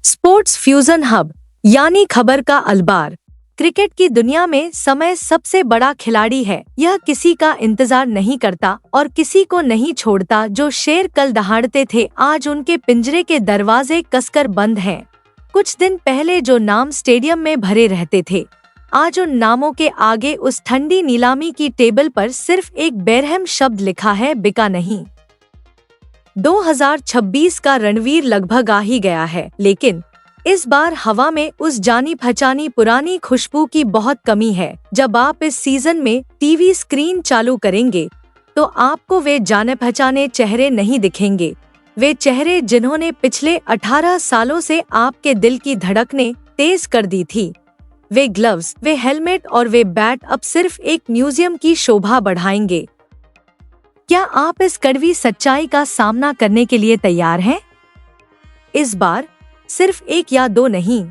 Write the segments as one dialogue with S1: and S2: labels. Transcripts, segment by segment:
S1: Sports fusion hub यानी खबर का अलबार। क्रिकेट की दुनिया में समय सबसे बड़ा खिलाड़ी है। यह किसी का इंतजार नहीं करता और किसी को नहीं छोड़ता। जो शेर कल दहाड़ते थे, आज उनके पिंजरे के दरवाजे कसकर बंद हैं। कुछ दिन पहले जो नाम स्टेडियम में भरे रहते थे, आज उन नामों के आगे उस ठंडी नीलामी की टेबल पर सिर्फ एक बेरहम शब्द लिखा है, बिका नहीं। 2026 का रणवीर लगभग आ ही गया है, लेकिन इस बार हवा में उस जानी पहचानी पुरानी खुशबू की बहुत कमी है। जब आप इस सीजन में टीवी स्क्रीन चालू करेंगे तो आपको वे जाने पहचाने चेहरे नहीं दिखेंगे। वे चेहरे जिन्होंने पिछले 18 सालों से आपके दिल की धड़कनें तेज कर दी थी। वे ग्लव्स, वे हेलमेट और वे बैट अब सिर्फ एक म्यूजियम की शोभा बढ़ाएंगे। क्या आप इस कड़वी सच्चाई का सामना करने के लिए तैयार हैं? इस बार सिर्फ एक या दो नहीं,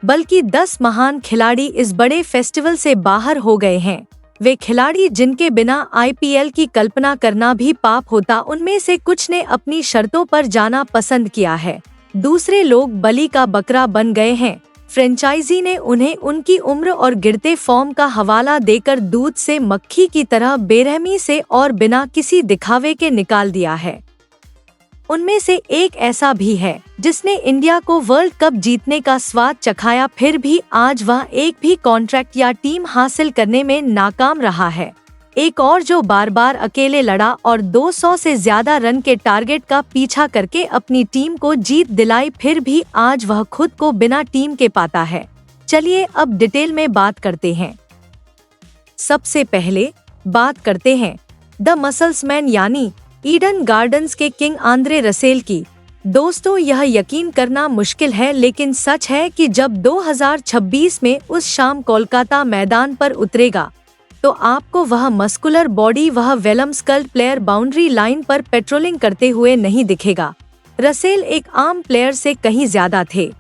S1: बल्कि 10 महान खिलाड़ी इस बड़े फेस्टिवल से बाहर हो गए हैं। वे खिलाड़ी जिनके बिना आईपीएल की कल्पना करना भी पाप होता, उनमें से कुछ ने अपनी शर्तों पर जाना पसंद किया है। दूसरे लोग बलि का बकरा बन गए हैं। फ्रेंचाइजी ने उन्हें उनकी उम्र और गिरते फॉर्म का हवाला देकर दूध से मक्खी की तरह बेरहमी से और बिना किसी दिखावे के निकाल दिया है। उनमें से एक ऐसा भी है जिसने इंडिया को वर्ल्ड कप जीतने का स्वाद चखाया, फिर भी आज वह एक भी कॉन्ट्रैक्ट या टीम हासिल करने में नाकाम रहा है। एक और जो बार बार अकेले लड़ा और 200 से ज्यादा रन के टारगेट का पीछा करके अपनी टीम को जीत दिलाई, फिर भी आज वह खुद को बिना टीम के पाता है। चलिए अब डिटेल में बात करते हैं। सबसे पहले बात करते हैं द मसल्समैन यानी ईडन गार्डन्स के किंग आंद्रे रसेल की। दोस्तों, यह यकीन करना मुश्किल है, लेकिन सच है कि जब 2026 में उस शाम कोलकाता मैदान पर उतरेगा तो आपको वह मस्कुलर बॉडी, वह वेलम स्कल्ड प्लेयर बाउंड्री लाइन पर पेट्रोलिंग करते हुए नहीं दिखेगा। रसेल एक आम प्लेयर से कहीं ज्यादा थे।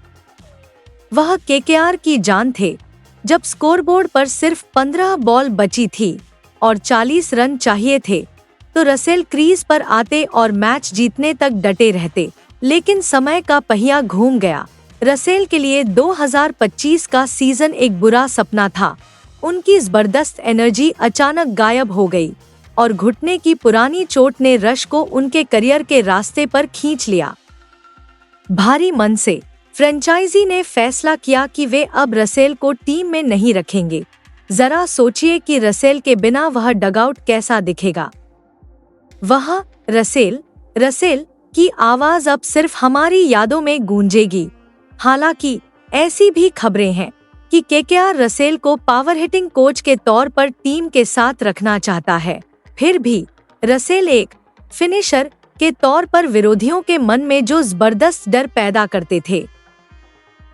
S1: वह केकेआर की जान थे। जब स्कोरबोर्ड पर सिर्फ 15 बॉल बची थी और 40 रन चाहिए थे, तो रसेल क्रीज पर आते और मैच जीतने तक डटे रहते। लेकिन समय का पहिया घूम गया। रसेल के लिए 2025 का सीजन एक बुरा सपना था। उनकी जबरदस्त एनर्जी अचानक गायब हो गई और घुटने की पुरानी चोट ने रश को उनके करियर के रास्ते पर खींच लिया। भारी मन से फ्रेंचाइजी ने फैसला किया कि वे अब रसेल को टीम में नहीं रखेंगे। जरा सोचिए कि रसेल के बिना वह डगआउट कैसा दिखेगा। वह रसेल की आवाज अब सिर्फ हमारी यादों में गूंजेगी। हालांकि ऐसी भी खबरें हैं कि केकेआर रसेल को पावर हिटिंग कोच के तौर पर टीम के साथ रखना चाहता है। फिर भी रसेल एक फिनिशर के तौर पर विरोधियों के मन में जो जबरदस्त डर पैदा करते थे,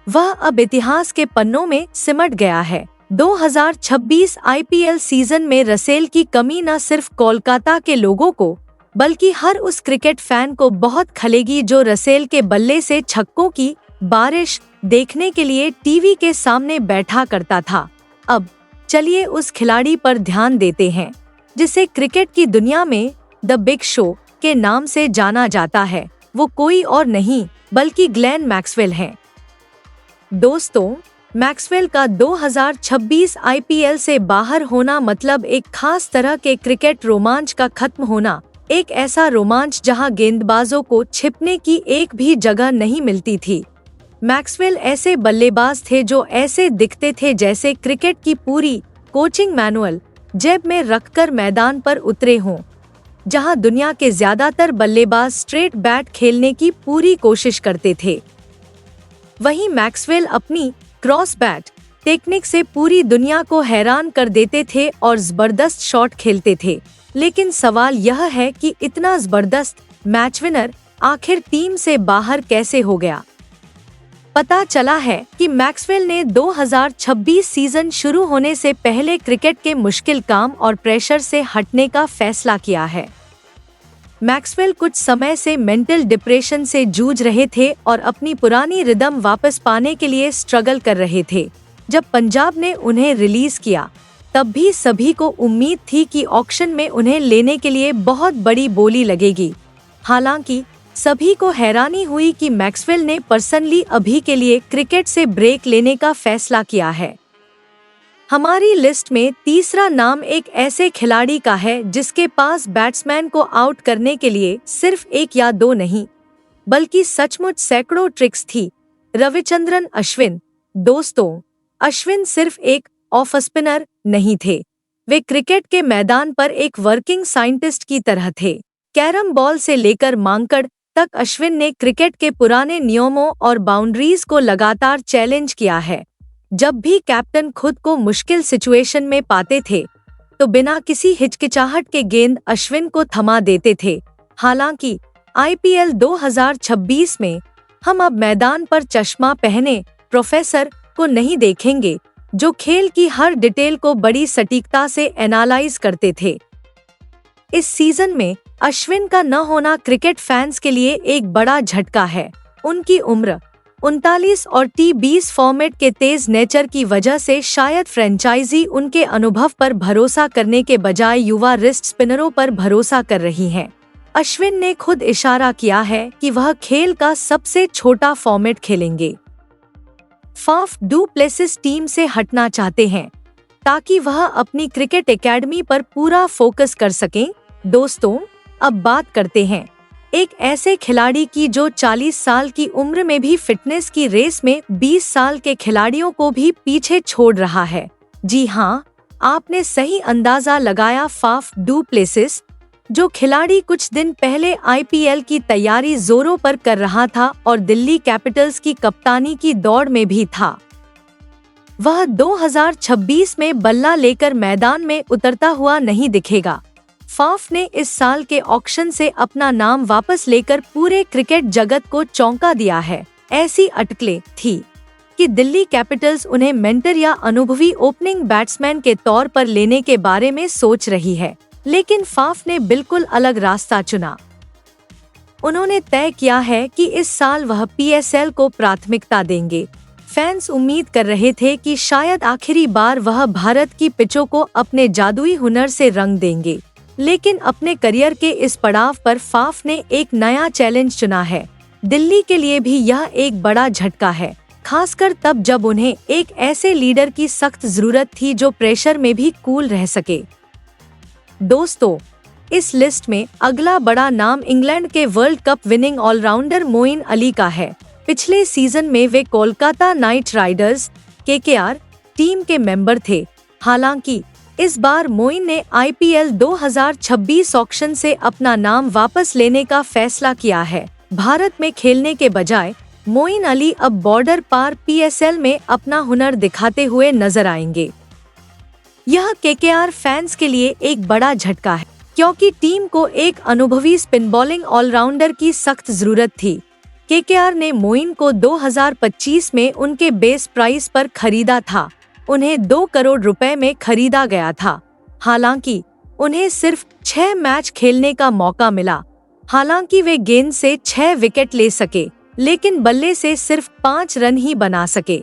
S1: वह अब इतिहास के पन्नों में सिमट गया है। 2026 आईपीएल सीजन में रसेल की कमी न सिर्फ कोलकाता के लोगों को, बल्कि हर उस क्रिकेट फैन को बहुत खलेगी जो रसेल के बल्ले से छक्कों की बारिश देखने के लिए टीवी के सामने बैठा करता था। अब चलिए उस खिलाड़ी पर ध्यान देते हैं जिसे क्रिकेट की दुनिया में द बिग शो के नाम से जाना जाता है। वो कोई और नहीं बल्कि ग्लेन मैक्सवेल है। दोस्तों, मैक्सवेल का 2026 आईपीएल से बाहर होना मतलब एक खास तरह के क्रिकेट रोमांच का खत्म होना। एक ऐसा रोमांच जहां गेंदबाजों को छिपने की एक भी जगह नहीं मिलती थी। मैक्सवेल ऐसे बल्लेबाज थे जो ऐसे दिखते थे जैसे क्रिकेट की पूरी कोचिंग मैनुअल जेब में रखकर मैदान पर उतरे हों। जहां दुनिया के ज्यादातर बल्लेबाज स्ट्रेट बैट खेलने की पूरी कोशिश करते थे, वहीं मैक्सवेल अपनी क्रॉस बैट टेक्निक से पूरी दुनिया को हैरान कर देते थे और जबरदस्त शॉट खेलते थे। लेकिन सवाल यह है कि इतना जबरदस्त मैच विनर आखिर टीम से बाहर कैसे हो गया? पता चला है कि मैक्सवेल ने 2026 सीजन शुरू होने से पहले क्रिकेट के मुश्किल काम और प्रेशर से हटने का फैसला किया है। मैक्सवेल कुछ समय से मेंटल डिप्रेशन से जूझ रहे थे और अपनी पुरानी रिदम वापस पाने के लिए स्ट्रगल कर रहे थे। जब पंजाब ने उन्हें रिलीज किया, तब भी सभी को उम्मीद थी कि ऑक्शन में उन्हें लेने के लिए बहुत बड़ी बोली लगेगी। हालांकि सभी को हैरानी हुई कि मैक्सवेल ने पर्सनली अभी के लिए क्रिकेट से ब्रेक लेने का फैसला किया है। हमारी लिस्ट में तीसरा नाम एक ऐसे खिलाड़ी का है जिसके पास बैट्समैन को आउट करने के लिए सिर्फ एक या दो नहीं बल्कि सचमुच सैकड़ों ट्रिक्स थी। रविचंद्रन अश्विन। दोस्तों, अश्विन सिर्फ एक ऑफ स्पिनर नहीं थे, वे क्रिकेट के मैदान पर एक वर्किंग साइंटिस्ट की तरह थे। कैरम बॉल से लेकर मांकड़ तक अश्विन ने क्रिकेट के पुराने नियमों और बाउंड्रीज को लगातार चैलेंज किया है। जब भी कैप्टन खुद को मुश्किल सिचुएशन में पाते थे तो बिना किसी हिचकिचाहट के गेंद अश्विन को थमा देते थे। हालांकि IPL 2026 में हम अब मैदान पर चश्मा पहने प्रोफेसर को नहीं देखेंगे जो खेल की हर डिटेल को बड़ी सटीकता से एनालाइज करते थे। इस सीजन में अश्विन का न होना क्रिकेट फैंस के लिए एक बड़ा झटका है। उनकी उम्र 39 और T20 फॉर्मेट के तेज नेचर की वजह से शायद फ्रेंचाइजी उनके अनुभव पर भरोसा करने के बजाय युवा रिस्ट स्पिनरों पर भरोसा कर रही है। अश्विन ने खुद इशारा किया है कि वह खेल का सबसे छोटा फॉर्मेट खेलेंगे। फाफ डू प्लेसिस टीम से हटना चाहते हैं ताकि वह अपनी क्रिकेट एकेडमी पर पूरा फोकस कर सकें। दोस्तों, अब बात करते हैं एक ऐसे खिलाड़ी की जो 40 साल की उम्र में भी फिटनेस की रेस में 20 साल के खिलाड़ियों को भी पीछे छोड़ रहा है। जी हाँ, आपने सही अंदाजा लगाया, फाफ डू प्लेसिस, जो खिलाड़ी कुछ दिन पहले IPL की तैयारी जोरों पर कर रहा था और दिल्ली कैपिटल्स की कप्तानी की दौड़ में भी था। वह 2026 में बल्ला लेकर मैदान में उतरता हुआ नहीं दिखेगा। फाफ ने इस साल के ऑक्शन से अपना नाम वापस लेकर पूरे क्रिकेट जगत को चौंका दिया है। ऐसी अटकलें थी कि दिल्ली कैपिटल्स उन्हें मेंटर या अनुभवी ओपनिंग बैट्समैन के तौर पर लेने के बारे में सोच रही है, लेकिन फाफ ने बिल्कुल अलग रास्ता चुना। उन्होंने तय किया है कि इस साल वह PSL को प्राथमिकता देंगे। फैंस उम्मीद कर रहे थे कि शायद आखिरी बार वह भारत की पिचों को अपने जादुई हुनर से रंग देंगे, लेकिन अपने करियर के इस पड़ाव पर फाफ ने एक नया चैलेंज चुना है। दिल्ली के लिए भी यह एक बड़ा झटका है, खासकर तब जब उन्हें एक ऐसे लीडर की सख्त जरूरत थी जो प्रेशर में भी कूल रह सके। दोस्तों, इस लिस्ट में अगला बड़ा नाम इंग्लैंड के world cup winning allrounder Moeen Ali का है। पिछले सीजन में वे Kolkata knight riders KKR team के मेंबर थे। हालांकि इस बार मोइन ने IPL 2026 ऑक्शन से अपना नाम वापस लेने का फैसला किया है। भारत में खेलने के बजाय मोइन अली अब बॉर्डर पार PSL में अपना हुनर दिखाते हुए नजर आएंगे। यह KKR फैंस के लिए एक बड़ा झटका है, क्योंकि टीम को एक अनुभवी स्पिन बॉलिंग ऑलराउंडर की सख्त जरूरत थी। KKR ने मोइन को 2025 में उनके बेस प्राइस पर खरीदा था। उन्हें 2 करोड़ रुपए में खरीदा गया था। हालांकि उन्हें सिर्फ 6 मैच खेलने का मौका मिला। हालांकि वे गेंद से 6 विकेट ले सके, लेकिन बल्ले से सिर्फ 5 रन ही बना सके।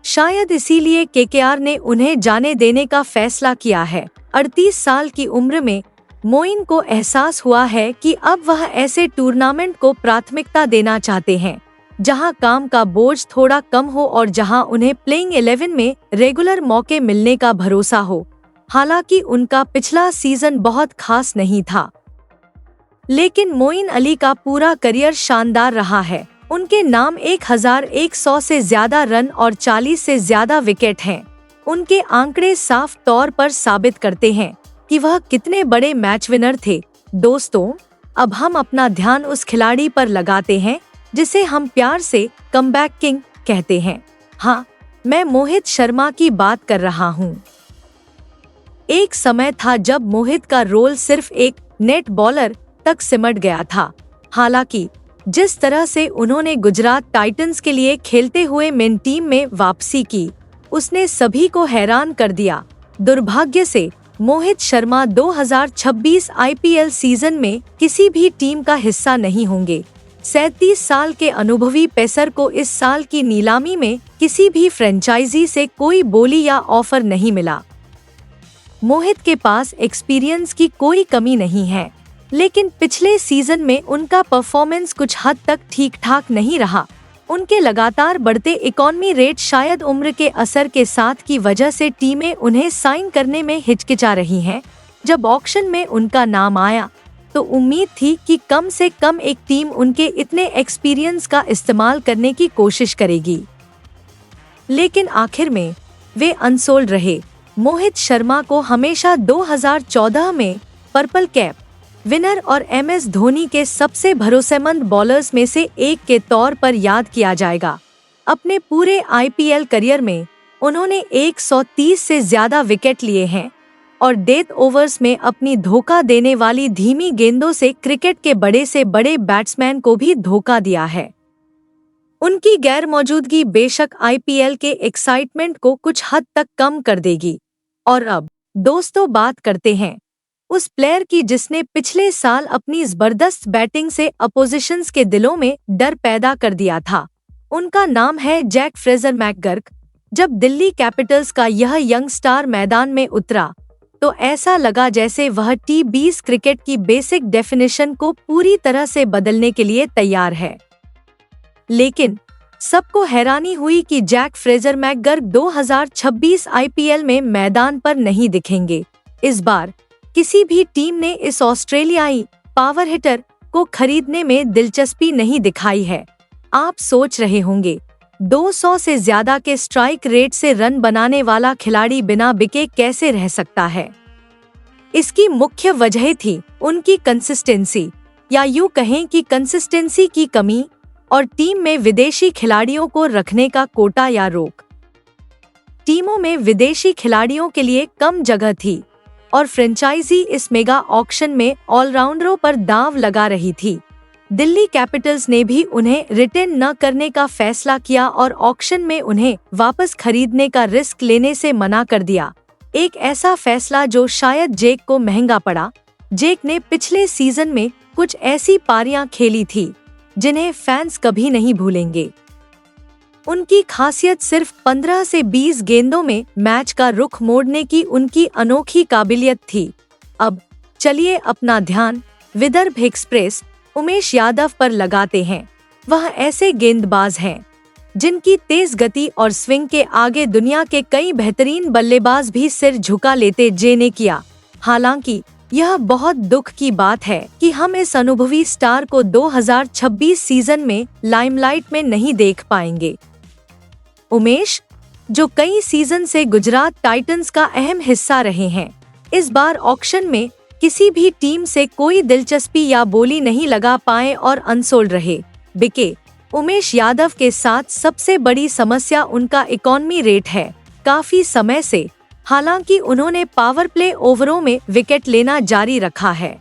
S1: शायद इसीलिए KKR ने उन्हें जाने देने का फैसला किया है। 38 साल की उम्र में मोइन को एहसास हुआ है कि अब वह ऐसे टूर्नामेंट को प्राथमिकता देना चाहते हैं जहां काम का बोझ थोड़ा कम हो और जहां उन्हें प्लेइंग 11 में रेगुलर मौके मिलने का भरोसा हो। हालांकि उनका पिछला सीजन बहुत खास नहीं था, लेकिन मोइन अली का पूरा करियर शानदार रहा है। उनके नाम 1100 से ज्यादा रन और 40 से ज्यादा विकेट हैं। उनके आंकड़े साफ तौर पर साबित करते हैं कि वह कितने बड़े मैच विनर थे। दोस्तों, अब हम अपना ध्यान उस खिलाड़ी पर लगाते हैं जिसे हम प्यार से कमबैक किंग कहते हैं। हाँ, मैं मोहित शर्मा की बात कर रहा हूँ। एक समय था जब मोहित का रोल सिर्फ एक नेट बॉलर तक सिमट गया था। हालांकि जिस तरह से उन्होंने गुजरात टाइटंस के लिए खेलते हुए मेन टीम में वापसी की, उसने सभी को हैरान कर दिया। दुर्भाग्य से मोहित शर्मा 2026 IPL सीजन में किसी भी टीम का हिस्सा नहीं होंगे। 37 साल के अनुभवी पेसर को इस साल की नीलामी में किसी भी फ्रेंचाइजी से कोई बोली या ऑफर नहीं मिला। मोहित के पास एक्सपीरियंस की कोई कमी नहीं है, लेकिन पिछले सीजन में उनका परफॉर्मेंस कुछ हद तक ठीक ठाक नहीं रहा। उनके लगातार बढ़ते इकोनॉमी रेट शायद उम्र के असर के साथ की वजह से टीमें उन्हें साइन करने में हिचकिचा रही हैं। जब ऑक्शन में उनका नाम आया तो उम्मीद थी कि कम से कम एक टीम उनके इतने एक्सपीरियंस का इस्तेमाल करने की कोशिश करेगी, लेकिन आखिर में वे अनसोल्ड रहे। मोहित शर्मा को हमेशा 2014 में पर्पल कैप विनर और MS धोनी के सबसे भरोसेमंद बॉलर्स में से एक के तौर पर याद किया जाएगा। अपने पूरे IPL करियर में उन्होंने 130 से ज्यादा विकेट लिए हैं और डेथ ओवर्स में अपनी धोखा देने वाली धीमी गेंदों से क्रिकेट के बड़े से बड़े बैट्समैन को भी धोखा दिया है। उनकी गैरमौजूदगी बेशक IPL के एक्साइटमेंट को कुछ हद तक कम कर देगी। और अब दोस्तों बात करते हैं उस प्लेयर की जिसने पिछले साल अपनी जबरदस्त बैटिंग से अपोजिशंस के दिलों में डर पैदा कर दिया था। उनका नाम है जैक फ्रेजर मैकगर्क। जब दिल्ली कैपिटल्स का यह यंग स्टार मैदान में उतरा तो ऐसा लगा जैसे वह T20 क्रिकेट की बेसिक डेफिनेशन को पूरी तरह से बदलने के लिए तैयार है। लेकिन सबको हैरानी हुई कि जैक फ्रेजर मैकगर्क 2026 IPL में मैदान पर नहीं दिखेंगे। इस बार किसी भी टीम ने इस ऑस्ट्रेलियाई पावर हिटर को खरीदने में दिलचस्पी नहीं दिखाई है। आप सोच रहे होंगे 200 से ज्यादा के स्ट्राइक रेट से रन बनाने वाला खिलाड़ी बिना बिके कैसे रह सकता है। इसकी मुख्य वजह थी उनकी कंसिस्टेंसी, या यूं कहें कि कंसिस्टेंसी की कमी और टीम में विदेशी खिलाड़ियों को रखने का कोटा या रोक। टीमों में विदेशी खिलाड़ियों के लिए कम जगह थी और फ्रेंचाइजी इस मेगा ऑक्शन में ऑलराउंडरों पर दांव लगा रही थी। दिल्ली कैपिटल्स ने भी उन्हें रिटेन न करने का फैसला किया और ऑक्शन में उन्हें वापस खरीदने का रिस्क लेने से मना कर दिया। एक ऐसा फैसला जो शायद जेक को महंगा पड़ा। जेक ने पिछले सीजन में कुछ ऐसी पारियां खेली थी जिन्हें फैंस कभी नहीं भूलेंगे। उनकी खासियत सिर्फ 15 से 20 गेंदों में मैच का रुख मोड़ने की उनकी अनोखी काबिलियत थी। अब चलिए अपना ध्यान विदर्भ एक्सप्रेस उमेश यादव पर लगाते हैं। वह ऐसे गेंदबाज हैं जिनकी तेज गति और स्विंग के आगे दुनिया के कई बेहतरीन बल्लेबाज भी सिर झुका लेते ने किया। हालांकि यह बहुत दुख की बात है कि हम इस अनुभवी स्टार को 2026 सीजन में लाइमलाइट में नहीं देख पाएंगे। उमेश, जो कई सीजन से गुजरात टाइटंस का अहम हिस्सा रहे हैं, इस बार ऑक्शन में किसी भी टीम से कोई दिलचस्पी या बोली नहीं लगा पाए और अनसोल्ड रहे। बिके उमेश यादव के साथ सबसे बड़ी समस्या उनका इकोनॉमी रेट है। काफी समय से हालांकि उन्होंने पावर प्ले ओवरों में विकेट लेना जारी रखा है,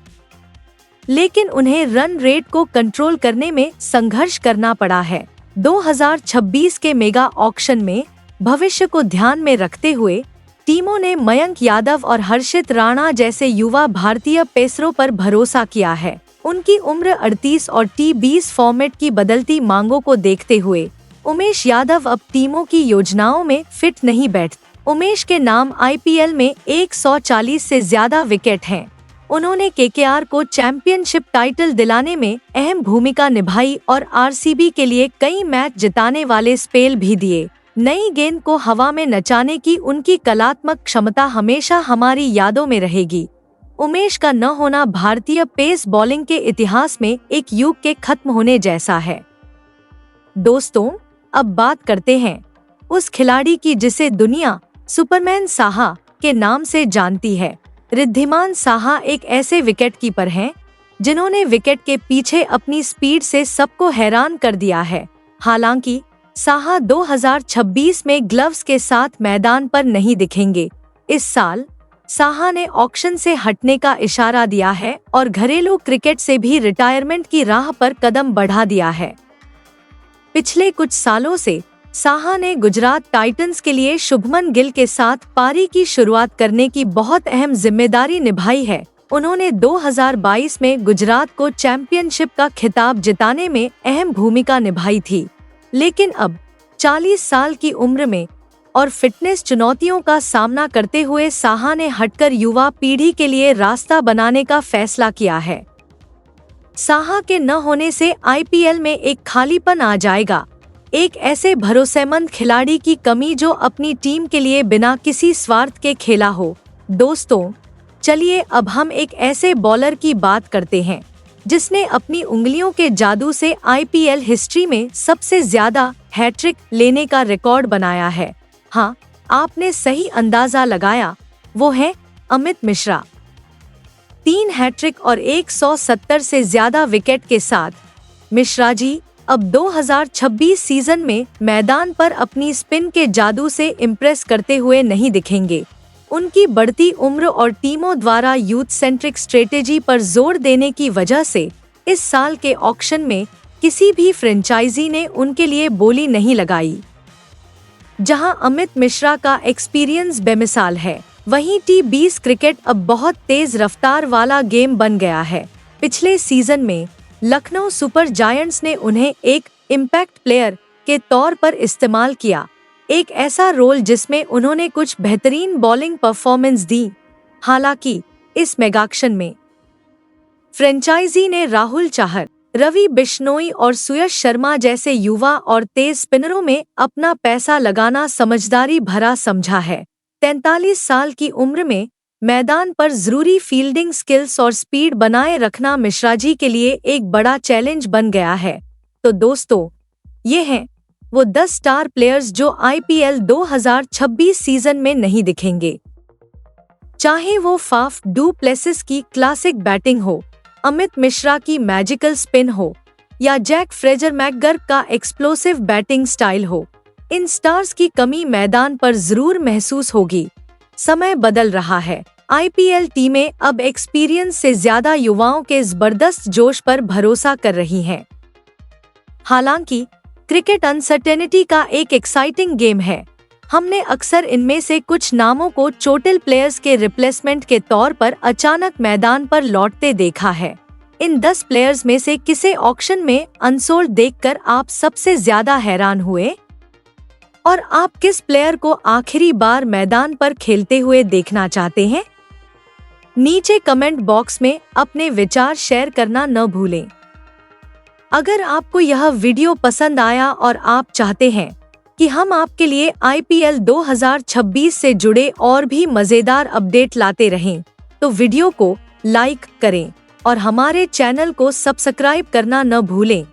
S1: लेकिन उन्हें रन रेट को कंट्रोल करने में संघर्ष करना पड़ा है। 2026 के मेगा ऑक्शन में भविष्य को ध्यान में रखते हुए टीमों ने मयंक यादव और हर्षित राणा जैसे युवा भारतीय पेसरों पर भरोसा किया है। उनकी उम्र 38 और T20 फॉर्मेट की बदलती मांगों को देखते हुए उमेश यादव अब टीमों की योजनाओं में फिट नहीं बैठते। उमेश के नाम IPL में 140 से ज्यादा विकेट हैं। उन्होंने KKR को चैंपियनशिप टाइटल दिलाने में अहम भूमिका निभाई और RCB के लिए कई मैच जिताने वाले स्पेल भी दिए। नई गेंद को हवा में नचाने की उनकी कलात्मक क्षमता हमेशा हमारी यादों में रहेगी। उमेश का न होना भारतीय पेस बॉलिंग के इतिहास में एक युग के खत्म होने जैसा है। दोस्तों, अब बात करते हैं उस खिलाड़ी की जिसे दुनिया सुपरमैन साहा के नाम से जानती है। रिद्धिमान साहा एक ऐसे विकेट कीपर हैं जिन्होंने विकेट के पीछे अपनी स्पीड से सबको हैरान कर दिया है। हालांकि साहा 2026 में ग्लव्स के साथ मैदान पर नहीं दिखेंगे। इस साल साहा ने ऑक्शन से हटने का इशारा दिया है और घरेलू क्रिकेट से भी रिटायरमेंट की राह पर कदम बढ़ा दिया है। पिछले कुछ सालों से साहा ने गुजरात टाइटंस के लिए शुभमन गिल के साथ पारी की शुरुआत करने की बहुत अहम जिम्मेदारी निभाई है। उन्होंने 2022 में गुजरात को चैंपियनशिप का खिताब जिताने में अहम भूमिका निभाई थी, लेकिन अब 40 साल की उम्र में और फिटनेस चुनौतियों का सामना करते हुए साहा ने हटकर युवा पीढ़ी के लिए रास्ता बनाने का फैसला किया है। साहा के न होने से आईपीएल में एक खालीपन आ जाएगा, एक ऐसे भरोसेमंद खिलाड़ी की कमी जो अपनी टीम के लिए बिना किसी स्वार्थ के खेला हो। दोस्तों, चलिए अब हम एक ऐसे बॉलर की बात करते हैं जिसने अपनी उंगलियों के जादू से आईपीएल हिस्ट्री में सबसे ज्यादा हैट्रिक लेने का रिकॉर्ड बनाया है। हाँ, आपने सही अंदाजा लगाया, वो है अमित मिश्रा। 3 हैट्रिक और 170 से ज्यादा विकेट के साथ मिश्रा जी अब 2026 सीजन में मैदान पर अपनी स्पिन के जादू से इम्प्रेस करते हुए नहीं दिखेंगे। उनकी बढ़ती उम्र और टीमों द्वारा यूथ सेंट्रिक स्ट्रेटेजी पर जोर देने की वजह से इस साल के ऑक्शन में किसी भी फ्रेंचाइजी ने उनके लिए बोली नहीं लगाई। जहां अमित मिश्रा का एक्सपीरियंस बेमिसाल है, वहीं T20 क्रिकेट अब बहुत तेज रफ्तार वाला गेम बन गया है। पिछले सीजन में लखनऊ सुपर जायंट्स ने उन्हें एक इम्पैक्ट प्लेयर के तौर पर इस्तेमाल किया, एक ऐसा रोल जिसमें उन्होंने कुछ बेहतरीन बॉलिंग परफॉर्मेंस दी। हालांकि इस मेगाक्शन में फ्रेंचाइजी ने राहुल चाहर, रवि बिश्नोई और सुयश शर्मा जैसे युवा और तेज स्पिनरों में अपना पैसा लगाना समझदारी भरा समझा है। 43 साल की उम्र में मैदान पर जरूरी फील्डिंग स्किल्स और स्पीड बनाए रखना मिश्रा जी के लिए एक बड़ा चैलेंज बन गया है। तो दोस्तों, ये हैं वो 10 स्टार प्लेयर्स जो आईपीएल 2026 सीजन में नहीं दिखेंगे। चाहे वो फाफ डू प्लेसिस की क्लासिक बैटिंग हो, अमित मिश्रा की मैजिकल स्पिन हो या जैक फ्रेजर मैकगर्क का एक्सप्लोसिव बैटिंग स्टाइल हो, इन स्टार्स की कमी मैदान पर जरूर महसूस होगी। समय बदल रहा है। आईपीएल टीमें अब एक्सपीरियंस से ज्यादा युवाओं के जबरदस्त जोश पर भरोसा कर रही हैं। हालांकि क्रिकेट अनसर्टेनिटी का एक एक्साइटिंग गेम है। हमने अक्सर इनमें से कुछ नामों को चोटिल प्लेयर्स के रिप्लेसमेंट के तौर पर अचानक मैदान पर लौटते देखा है। इन 10 प्लेयर्स में से किसे ऑक्शन में अनसोल्ड देखकर आप सबसे ज्यादा हैरान हुए? और आप किस प्लेयर को आखिरी बार मैदान पर खेलते हुए देखना चाहते हैं? नीचे कमेंट बॉक्स में अपने विचार शेयर करना न भूलें। अगर आपको यह वीडियो पसंद आया और आप चाहते हैं कि हम आपके लिए आईपीएल 2026 से जुड़े और भी मजेदार अपडेट लाते रहें, तो वीडियो को लाइक करें और हमारे चैनल को सब्सक्राइब करना न भूलें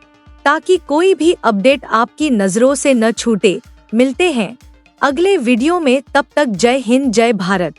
S1: ताकि कोई भी अपडेट आपकी नजरों से न छूटे। मिलते हैं अगले वीडियो में, तब तक जय हिंद जय भारत।